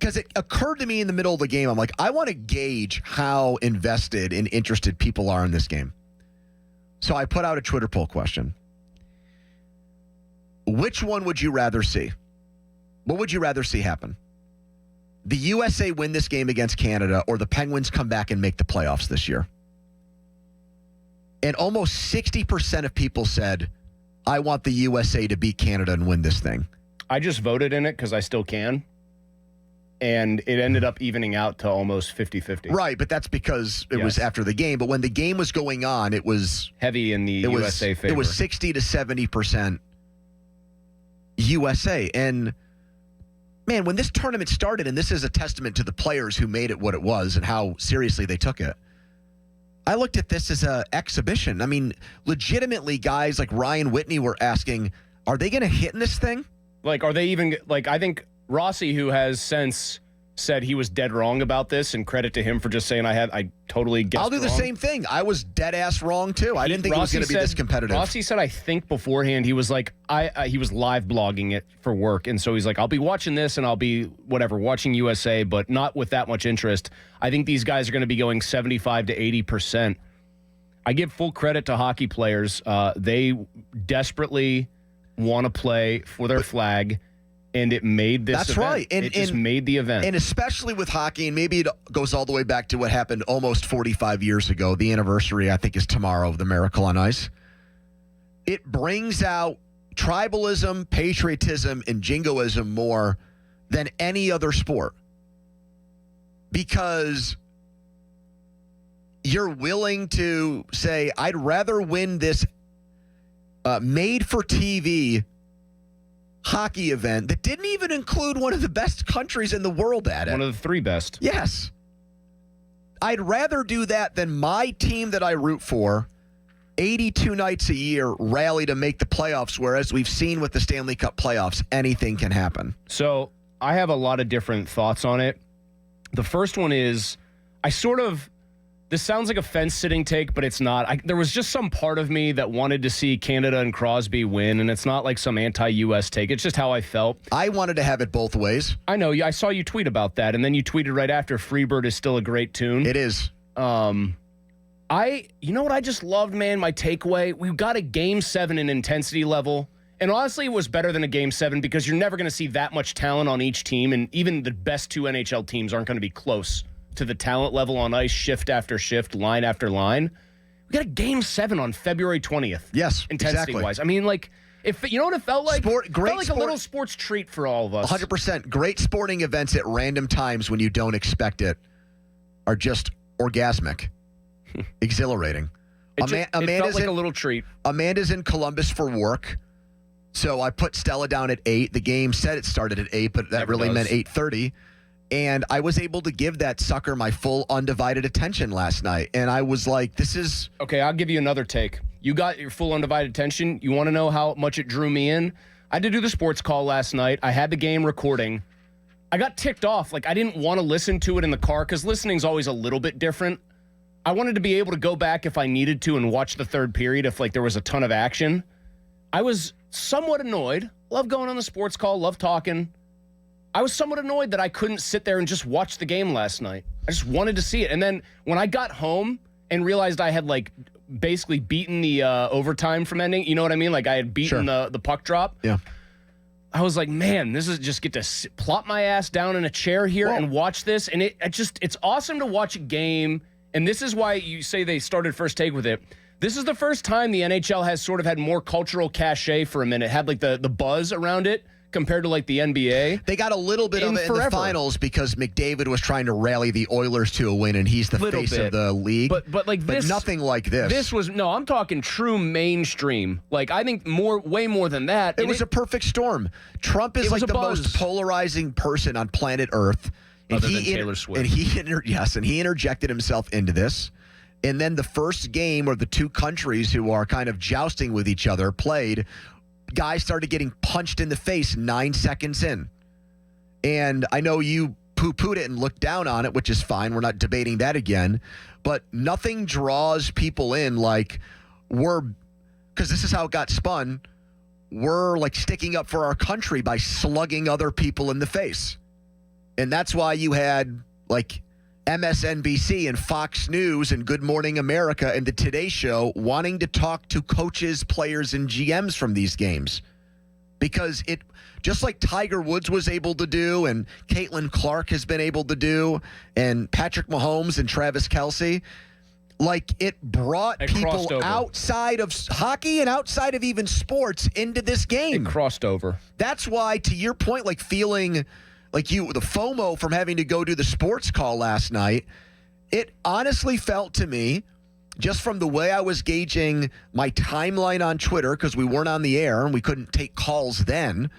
because it occurred to me in the middle of the game, I'm like, I want to gauge how invested and interested people are in this game. So I put out a Twitter poll question. Which one would you rather see? What would you rather see happen? The USA win this game against Canada, or the Penguins come back and make the playoffs this year? And almost 60% of people said, I want the USA to beat Canada and win this thing. I just voted in it because I still can. And it ended up evening out to almost 50-50. Right, but that's because it was after the game. But when the game was going on, it was heavy in the USA favor. It was 60 to 70% USA. And man, when this tournament started, and this is a testament to the players who made it what it was and how seriously they took it, I looked at this as an exhibition. I mean, legitimately, guys like Ryan Whitney were asking, are they going to hit in this thing? Like, are they even, like, I think Rossi, who has since said he was dead wrong about this, and credit to him for just saying I totally guessed I'll do the wrong. same thing. I was dead ass wrong too. I didn't think Rossi it was going to be this competitive. Rossi said, I think beforehand, he was like, he was live blogging it for work, and so he's like, I'll be watching this and I'll be watching USA, but not with that much interest. I think these guys are going to be going 75 to 80%. I give full credit to hockey players. They desperately want to play for their flag. And it made this That's event. right. And, it just made the event. And especially with hockey, and maybe it goes all the way back to what happened almost 45 years ago. The anniversary, I think, is tomorrow of the Miracle on Ice. It brings out tribalism, patriotism, and jingoism more than any other sport. Because you're willing to say, I'd rather win this made-for-TV hockey event that didn't even include one of the best countries in the world at it. One of the three best. Yes. I'd rather do that than my team that I root for 82 nights a year rally to make the playoffs, whereas we've seen with the Stanley Cup playoffs, anything can happen. So I have a lot of different thoughts on it. The first one is this sounds like a fence-sitting take, but it's not. There was just some part of me that wanted to see Canada and Crosby win, and it's not like some anti-U.S. take. It's just how I felt. I wanted to have it both ways. I know. I saw you tweet about that, and then you tweeted right after, Freebird is still a great tune. It is. You know what I just loved, man? My takeaway, we got a Game 7 in intensity level, and honestly, it was better than a Game 7 because you're never going to see that much talent on each team, and even the best two NHL teams aren't going to be close to the talent level on ice, shift after shift, line after line. We got a Game 7 on February 20th. Yes, intensity-wise. I mean, like, you know what it felt like? It felt like a little sports treat for all of us. 100%. Great sporting events at random times when you don't expect it are just orgasmic, exhilarating. It felt like a little treat. Amanda's in Columbus for work, so I put Stella down at 8. The game said it started at 8, but that really meant 8:30. And I was able to give that sucker my full undivided attention last night. And I was like, this is... Okay, I'll give you another take. You got your full undivided attention. You want to know how much it drew me in? I had to do the sports call last night. I had the game recording. I got ticked off. Like, I didn't want to listen to it in the car because listening's always a little bit different. I wanted to be able to go back if I needed to and watch the third period if, like, there was a ton of action. I was somewhat annoyed. Love going on the sports call. Love talking. I was somewhat annoyed that I couldn't sit there and just watch the game last night. I just wanted to see it. And then when I got home and realized I had, like, basically beaten the overtime from ending, you know what I mean? Like, I had beaten the puck drop. Yeah. I was like, man, this is just get to plop my ass down in a chair here and watch this. And it's awesome to watch a game. And this is why you say they started First Take with it. This is the first time the NHL has sort of had more cultural cachet for a minute. Had, like, the buzz around it. Compared to, like, the NBA. They got a little bit of it in the finals because McDavid was trying to rally the Oilers to a win, and he's the face of the league. But nothing like this. This was, no, I'm talking true mainstream. Like, I think way more than that. It was a perfect storm. Trump is like the most polarizing person on planet Earth. Other than Taylor Swift. And he interjected himself into this. And then the first game where the two countries who are kind of jousting with each other played, guys started getting punched in the face 9 seconds in. And I know you poo-pooed it and looked down on it, which is fine. We're not debating that again. But nothing draws people in like because this is how it got spun, we're like sticking up for our country by slugging other people in the face. And that's why you had like MSNBC and Fox News and Good Morning America and the Today Show wanting to talk to coaches, players, and GMs from these games. Because it, just like Tiger Woods was able to do and Caitlin Clark has been able to do and Patrick Mahomes and Travis Kelce, like it brought people outside of hockey and outside of even sports into this game. It crossed over. That's why, to your point, like feeling like the FOMO from having to go do the sports call last night, it honestly felt to me, just from the way I was gauging my timeline on Twitter, because we weren't on the air and we couldn't take calls then,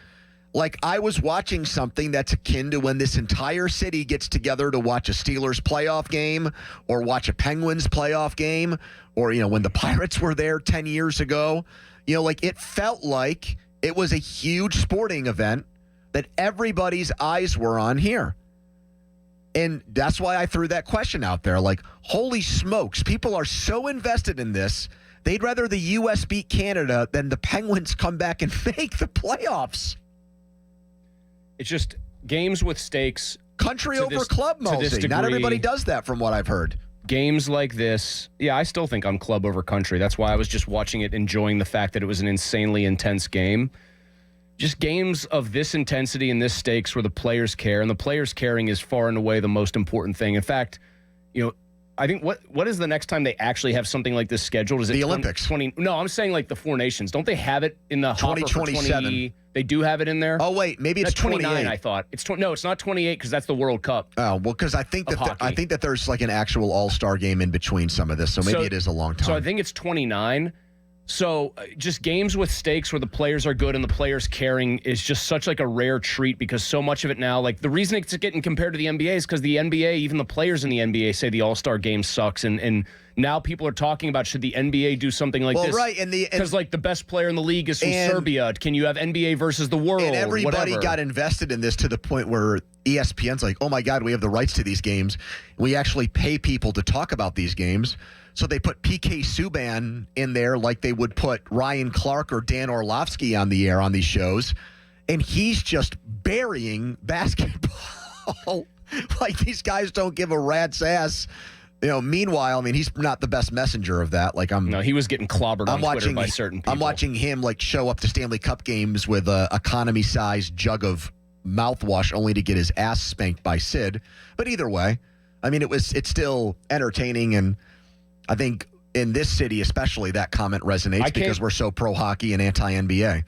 like I was watching something that's akin to when this entire city gets together to watch a Steelers playoff game or watch a Penguins playoff game, or, when the Pirates were there 10 years ago. Like it felt like it was a huge sporting event that everybody's eyes were on here. And that's why I threw that question out there. Like, holy smokes, people are so invested in this. They'd rather the U.S. beat Canada than the Penguins come back and make the playoffs. It's just games with stakes. Country over club, Mosey. Not everybody does that from what I've heard. Games like this, I still think I'm club over country. That's why I was just watching it, enjoying the fact that it was an insanely intense game. Just games of this intensity and this stakes where the players care, and the players caring is far and away the most important thing. In fact, I think what is the next time they actually have something like this scheduled? Is it the Olympics? 20? No, I'm saying like the Four Nations. Don't they have it in the 2027? They do have it in there. Oh wait, maybe it's 29. I thought no, it's not 28 because that's the World Cup. Oh well, because I think that there's like an actual All-Star game in between some of this, so maybe it is a long time. So I think it's 29. So just games with stakes where the players are good and the players caring is just such like a rare treat, because so much of it now, like the reason it's getting compared to the NBA is because the NBA, even the players in the NBA say the All-Star game sucks. And now people are talking about, should the NBA do something like this? Well, right. Because like the best player in the league is from Serbia. Can you have NBA versus the world? And everybody got invested in this to the point where ESPN's like, oh my God, we have the rights to these games. We actually pay people to talk about these games. So they put PK Subban in there like they would put Ryan Clark or Dan Orlovsky on the air on these shows. And he's just burying basketball. Like these guys don't give a rat's ass. Meanwhile, I mean, he's not the best messenger of that. Like No, he was getting clobbered on Twitter by certain people. I'm watching him like show up to Stanley Cup games with a economy-sized jug of mouthwash only to get his ass spanked by Sid. But either way, I mean, it's still entertaining, and I think in this city especially that comment resonates because we're so pro-hockey and anti-NBA.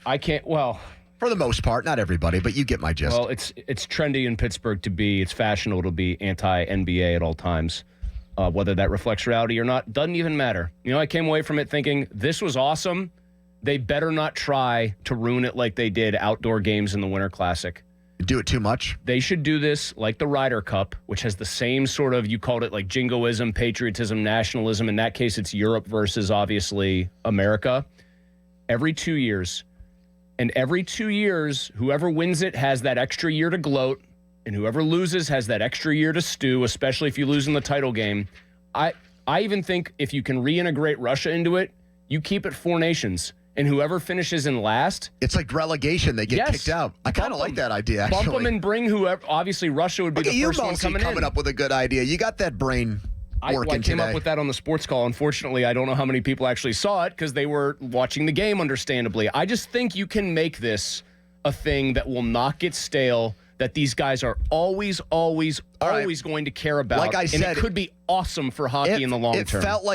For the most part, not everybody, but you get my gist. Well, it's trendy in Pittsburgh it's fashionable to be anti-NBA at all times. Whether that reflects reality or not, doesn't even matter. I came away from it thinking, this was awesome. They better not try to ruin it like they did outdoor games in the Winter Classic. Do it too much? They should do this like the Ryder Cup, which has the same sort of, you called it like jingoism, patriotism, nationalism. In that case, it's Europe versus, obviously, America. Every 2 years. And every 2 years, whoever wins it has that extra year to gloat, and whoever loses has that extra year to stew, especially if you lose in the title game. I even think if you can reintegrate Russia into it, you keep it Four Nations. And whoever finishes in last, it's like relegation. They get kicked out. I kind of like that idea, actually. Bump them and bring whoever. Obviously, Russia would be the first one coming up with a good idea. You got that brain working today. I came up with that on the sports call. Unfortunately, I don't know how many people actually saw it because they were watching the game, understandably. I just think you can make this a thing that will not get stale, that these guys are always going to care about. Like I said, and it could be awesome for hockey in the long term. It felt like